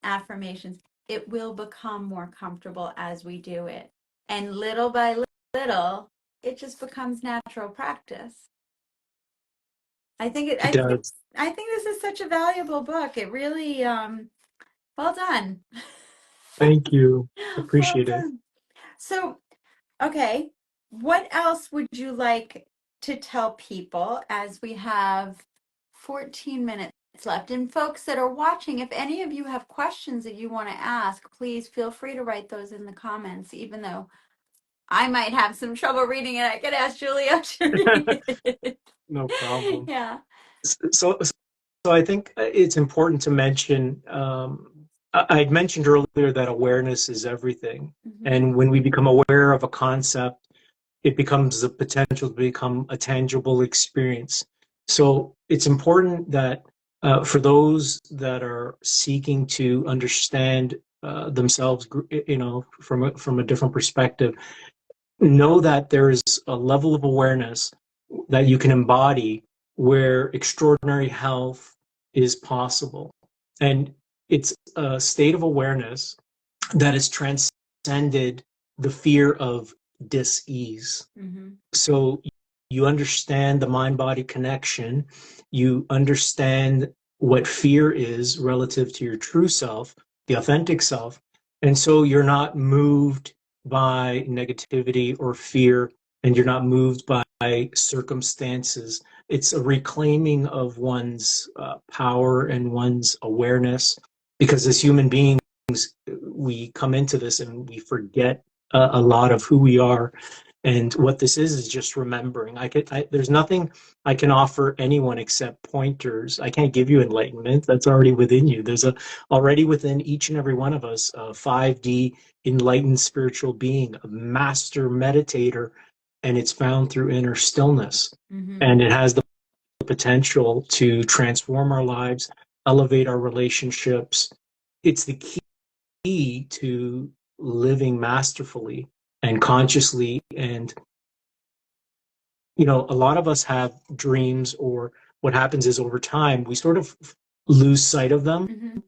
[SPEAKER 1] affirmations, it will become more comfortable as we do it. And little by little, it just becomes natural practice. I think it,
[SPEAKER 2] It does.
[SPEAKER 1] I think this is such a valuable book. It really, well done.
[SPEAKER 2] Thank you.
[SPEAKER 1] Well
[SPEAKER 2] Appreciate it.
[SPEAKER 1] done. So, okay, what else would you like to tell people as we have 14 minutes left? And folks that are watching, if any of you have questions that you want to ask, please feel free to write those in the comments, even though I might have some trouble reading it. I could ask Julio to read it.
[SPEAKER 2] No problem.
[SPEAKER 1] Yeah.
[SPEAKER 2] So, so I think it's important to mention, I'd mentioned earlier that awareness is everything.
[SPEAKER 1] Mm-hmm.
[SPEAKER 2] And when we become aware of a concept, it becomes the potential to become a tangible experience. So it's important that for those that are seeking to understand themselves, from a different perspective, know that there is a level of awareness that you can embody where extraordinary health is possible. And it's a state of awareness that has transcended the fear of dis-ease.
[SPEAKER 1] Mm-hmm.
[SPEAKER 2] So you understand the mind body connection, you understand what fear is relative to your true self, the authentic self. And so you're not moved by negativity or fear, and you're not moved by circumstances. It's a reclaiming of one's power and one's awareness, because as human beings, we come into this and we forget a lot of who we are. And what this is just remembering. There's nothing I can offer anyone except pointers. I can't give you enlightenment. That's already within you. There's already within each and every one of us a 5D enlightened spiritual being, a master meditator, and it's found through inner stillness.
[SPEAKER 1] Mm-hmm.
[SPEAKER 2] And it has the potential to transform our lives, elevate our relationships. It's the key to living masterfully and consciously. And a lot of us have dreams, or what happens is over time we sort of lose sight of them.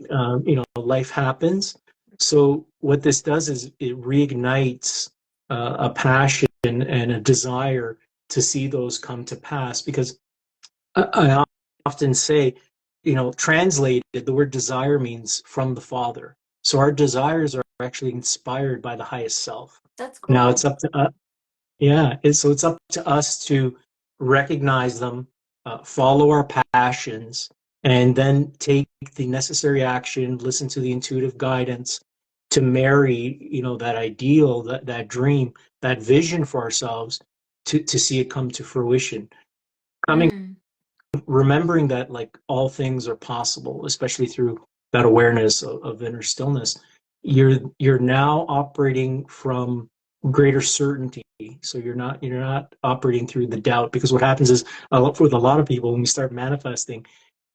[SPEAKER 1] Mm-hmm.
[SPEAKER 2] Life happens. So what this does is it reignites a passion and a desire to see those come to pass. Because I often say, translated, the word desire means from the Father. So our desires are actually inspired by the highest self.
[SPEAKER 1] That's
[SPEAKER 2] Now
[SPEAKER 1] cool.
[SPEAKER 2] it's up to us. Yeah, so it's up to us to recognize them, follow our passions, and then take the necessary action, listen to the intuitive guidance to marry, that ideal, that dream, that vision for ourselves to see it come to fruition. Coming
[SPEAKER 1] Mm.
[SPEAKER 2] Remembering that like all things are possible, especially through that awareness of inner stillness. You're now operating from greater certainty. So you're not operating through the doubt, because what happens is with a lot of people, when we start manifesting,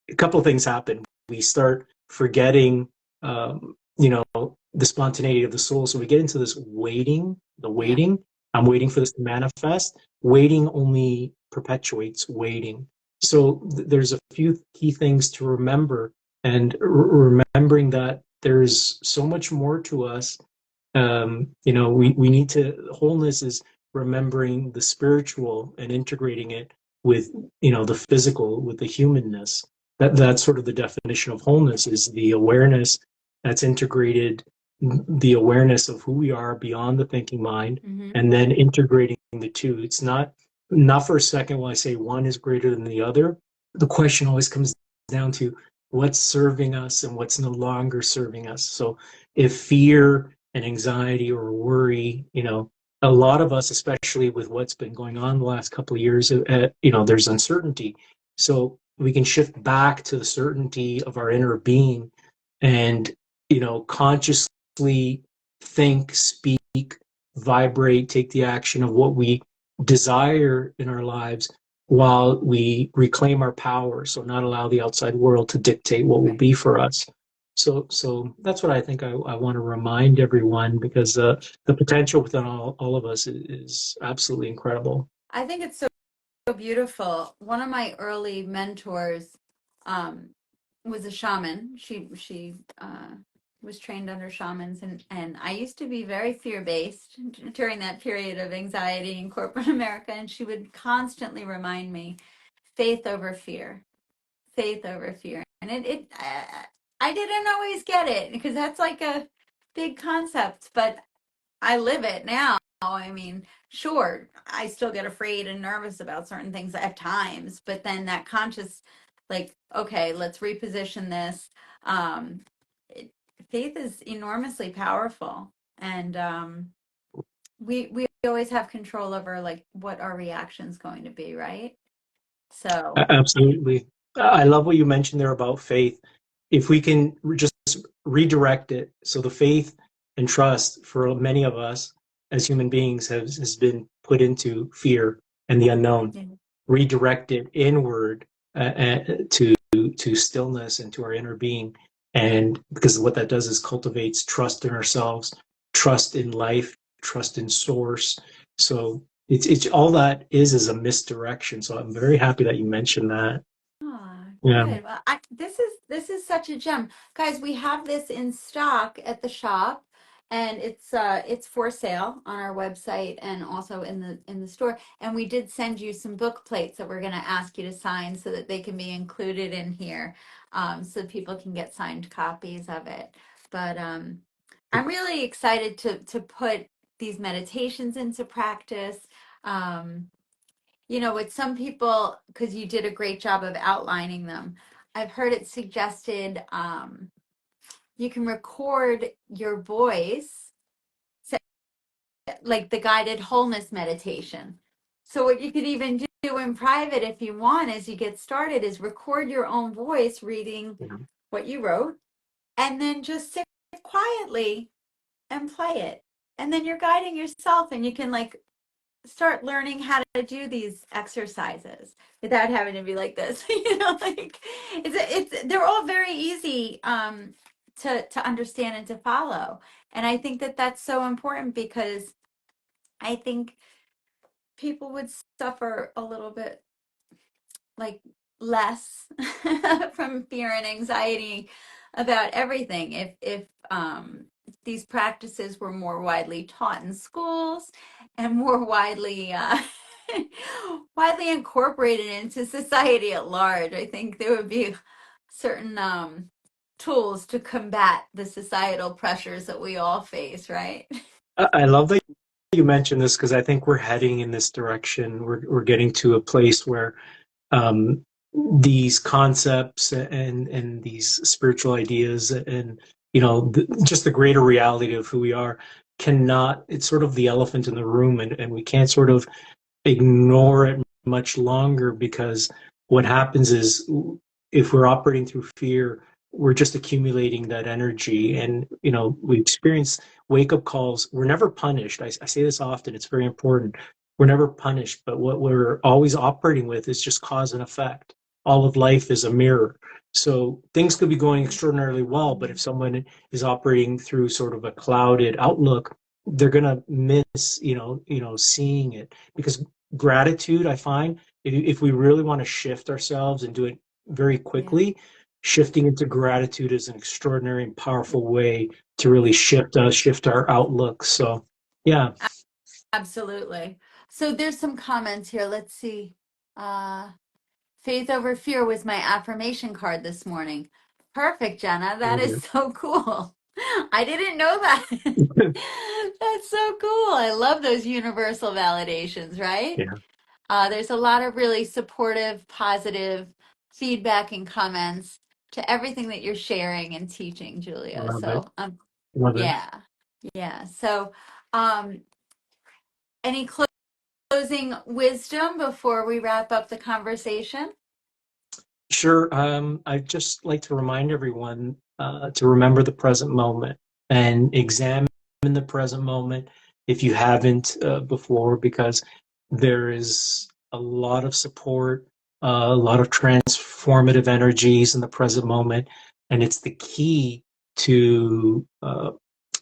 [SPEAKER 2] a couple of things happen. We start forgetting, the spontaneity of the soul. So we get into this waiting, the
[SPEAKER 1] Yeah.
[SPEAKER 2] waiting. I'm waiting for this to manifest. Waiting only perpetuates waiting. So there's a few key things to remember, and remembering that there's so much more to us. We need to, wholeness is remembering the spiritual and integrating it with, the physical, with the humanness. That's sort of the definition of wholeness, is the awareness that's integrated, the awareness of who we are beyond the thinking mind,
[SPEAKER 1] Mm-hmm.
[SPEAKER 2] and then integrating the two. It's not for a second will I say one is greater than the other. The question always comes down to what's serving us and what's no longer serving us. So if fear and anxiety or worry, a lot of us, especially with what's been going on the last couple of years, there's uncertainty. So we can shift back to the certainty of our inner being and, consciously think, speak, vibrate, take the action of what we desire in our lives while we reclaim our power. So not allow the outside world to dictate what will
[SPEAKER 1] Right.
[SPEAKER 2] be for us. So that's what I think I want to remind everyone, because the potential within all of us is absolutely incredible.
[SPEAKER 1] I think it's so beautiful. One of my early mentors um, was a shaman. She was trained under shamans, and I used to be very fear based during that period of anxiety in corporate America, and she would constantly remind me, faith over fear, faith over fear, and I didn't always get it because that's like a big concept, but I live it now. I mean, sure, I still get afraid and nervous about certain things at times, but then that conscious, like, okay, let's reposition this. Um, it, Faith is enormously powerful, and we always have control over like what our reaction's going to be, right? So,
[SPEAKER 2] Absolutely. I love what you mentioned there about faith. If we can just redirect it, so the faith and trust for many of us as human beings has been put into fear and the unknown.
[SPEAKER 1] yeah.
[SPEAKER 2] Redirect it inward, to stillness and to our inner being, and because what that does is cultivates trust in ourselves, trust in life, trust in source. So it's all that is a misdirection. So I'm very happy that you mentioned that.
[SPEAKER 1] Ah,
[SPEAKER 2] Yeah.
[SPEAKER 1] good. Well, this is such a gem, guys. We have this in stock at the shop, and it's for sale on our website and also in the store. And we did send you some book plates that we're going to ask you to sign so that they can be included in here, so people can get signed copies of it. But I'm really excited to put these meditations into practice. Um, with some people, because you did a great job of outlining them, I've heard it suggested you can record your voice, like the guided wholeness meditation. So, what you could even do in private if you want as you get started is record your own voice reading what you wrote and then just sit quietly and play it. And then you're guiding yourself and you can like start learning how to do these exercises without having to be like this. Like it's they're all very easy to understand and to follow. And I think that that's so important because I think people would suffer a little bit like less from fear and anxiety about everything if these practices were more widely taught in schools and more widely widely incorporated into society at large. I think there would be certain tools to combat the societal pressures that we all face, right?
[SPEAKER 2] I love that you mentioned this, because I think we're heading in this direction. We're getting to a place where um, these concepts and these spiritual ideas and just the greater reality of who we are cannot. It's sort of the elephant in the room, and we can't sort of ignore it much longer, because what happens is, if we're operating through fear, we're just accumulating that energy. And we experience wake up calls. We're never punished. I say this often, it's very important. We're never punished, but what we're always operating with is just cause and effect. All of life is a mirror. So things could be going extraordinarily well, but if someone is operating through sort of a clouded outlook, they're going to miss seeing it. Because gratitude, I find, if we really want to shift ourselves and do it very
[SPEAKER 1] Yeah.
[SPEAKER 2] quickly, shifting into gratitude is an extraordinary and powerful way to really shift our outlook. So yeah.
[SPEAKER 1] Absolutely. So there's some comments here. Let's see. Faith over fear was my affirmation card this morning. Perfect, Jenna. That
[SPEAKER 2] Very
[SPEAKER 1] is
[SPEAKER 2] good.
[SPEAKER 1] so cool. I didn't know that. That's so cool. I love those universal validations, right?
[SPEAKER 2] Yeah,
[SPEAKER 1] There's a lot of really supportive, positive feedback and comments to everything that you're sharing and teaching, Julio.
[SPEAKER 2] love it.
[SPEAKER 1] So,
[SPEAKER 2] Love it.
[SPEAKER 1] yeah, yeah. So, um, any closing wisdom before we wrap up the conversation?
[SPEAKER 2] Sure. I'd just like to remind everyone to remember the present moment and examine the present moment if you haven't before, because there is a lot of support, a lot of transformative energies in the present moment. And it's the key to,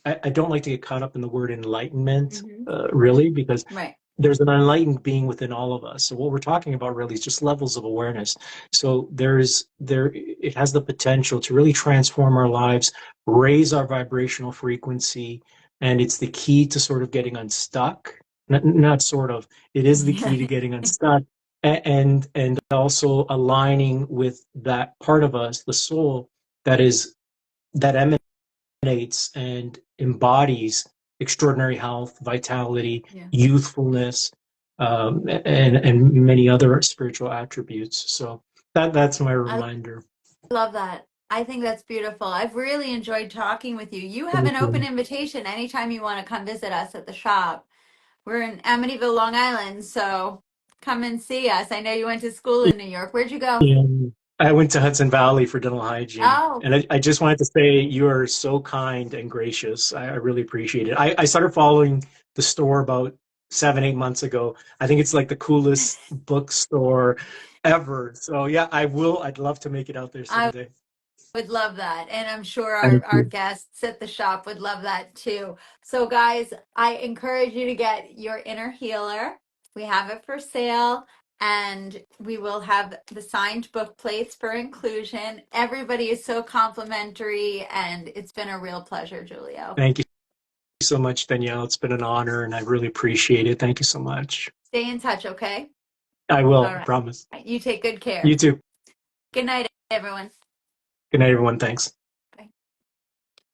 [SPEAKER 2] I don't like to get caught up in the word enlightenment,
[SPEAKER 1] Hmm.
[SPEAKER 2] really, because
[SPEAKER 1] Right.
[SPEAKER 2] there's an enlightened being within all of us. So what we're talking about really is just levels of awareness. So it has the potential to really transform our lives, raise our vibrational frequency, and it's the key to sort of getting unstuck. Not sort of, it is the key to getting unstuck, and also aligning with that part of us, the soul, that emanates and embodies extraordinary health, vitality,
[SPEAKER 1] Yeah.
[SPEAKER 2] youthfulness, and many other spiritual attributes. So that's my
[SPEAKER 1] I
[SPEAKER 2] reminder.
[SPEAKER 1] love that. I think that's beautiful. I've really enjoyed talking with you. You have
[SPEAKER 2] Thank
[SPEAKER 1] an open
[SPEAKER 2] you.
[SPEAKER 1] invitation anytime you want to come visit us at the shop. We're in Amityville, Long Island, so come and see us. I know you went to school in New York. Where'd you go?
[SPEAKER 2] Yeah. I went to Hudson Valley for dental hygiene,
[SPEAKER 1] Oh,
[SPEAKER 2] and I just wanted to say you are so kind and gracious. I really appreciate it. I started following the store about 7, 8 months ago. I think it's like the coolest bookstore ever. So yeah, I will. I'd love to make it out there
[SPEAKER 1] I
[SPEAKER 2] someday.
[SPEAKER 1] would love that. And I'm sure
[SPEAKER 2] Thank
[SPEAKER 1] our
[SPEAKER 2] you.
[SPEAKER 1] guests at the shop would love that too. So, guys, I encourage you to get your inner healer. We have it for sale, and we will have the signed book plates for inclusion. Everybody is so complimentary, and it's been a real pleasure, Julio.
[SPEAKER 2] Thank you so much, Danielle. It's been an honor, and I really appreciate it. Thank you so much.
[SPEAKER 1] Stay in touch, okay?
[SPEAKER 2] I will.
[SPEAKER 1] All
[SPEAKER 2] I
[SPEAKER 1] right.
[SPEAKER 2] promise.
[SPEAKER 1] You take good
[SPEAKER 2] You
[SPEAKER 1] care.
[SPEAKER 2] too.
[SPEAKER 1] Good night, everyone.
[SPEAKER 2] Good night, everyone. Thanks.